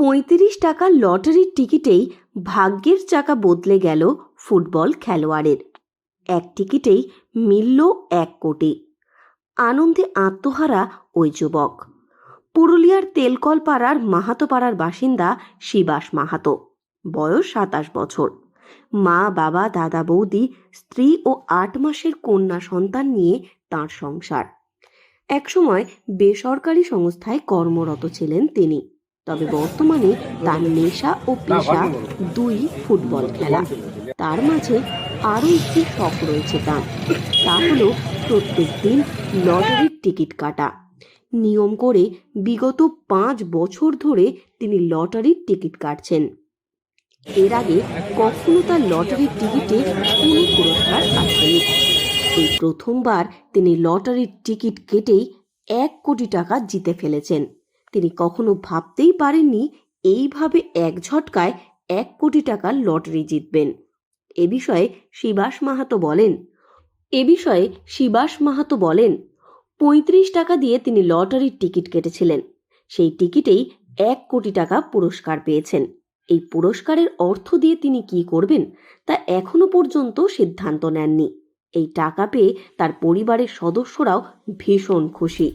৩৫ টাকার লটারির টিকিটেই ভাগ্যের চাকা বদলে গেল ফুটবল খেলোয়াড়ের। এক টিকিটেই মিলল ১ কোটি। আনন্দে আত্মহারা ওই যুবক পুরুলিয়ার তেলকলপাড়ার মাহাতোপাড়ার বাসিন্দা শিবাস মাহাতো। বয়স ২৭ বছর। মা, বাবা, দাদা, বৌদি, স্ত্রী ও ৮ মাসের কন্যা সন্তান নিয়ে তাঁর সংসার। একসময় বেসরকারি সংস্থায় কর্মরত ছিলেন তিনি। তবে বর্তমানে তার নেশা ও পেশা দুই ফুটবল খেলা। তার মাঝে আরও একটি শখ রয়েছে তার, তা হলো প্রত্যেক দিন লটারির টিকিট কাটা। নিয়ম করে বিগত ৫ বছর ধরে তিনি লটারির টিকিট কাটছেন। এর আগে কখনো তার লটারির টিকিটে কোনো পুরস্কার আসেনি। এই প্রথমবার তিনি লটারির টিকিট কেটেই ১ কোটি টাকা জিতে ফেলেছেন। তিনি কখনো ভাবতেই পারেননি এইভাবে এক ঝটকায় ১ কোটি টাকার লটারি জিতবেন। এ বিষয়ে শিবাস মাহাতো বলেন ৩৫ টাকা দিয়ে তিনি লটারির টিকিট কেটেছিলেন। সেই টিকিটেই ১ কোটি টাকা পুরস্কার পেয়েছেন। এই পুরস্কারের অর্থ দিয়ে তিনি কি করবেন তা এখনো পর্যন্ত সিদ্ধান্ত নেননি। এই টাকা পেয়ে তার পরিবারের সদস্যরাও ভীষণ খুশি।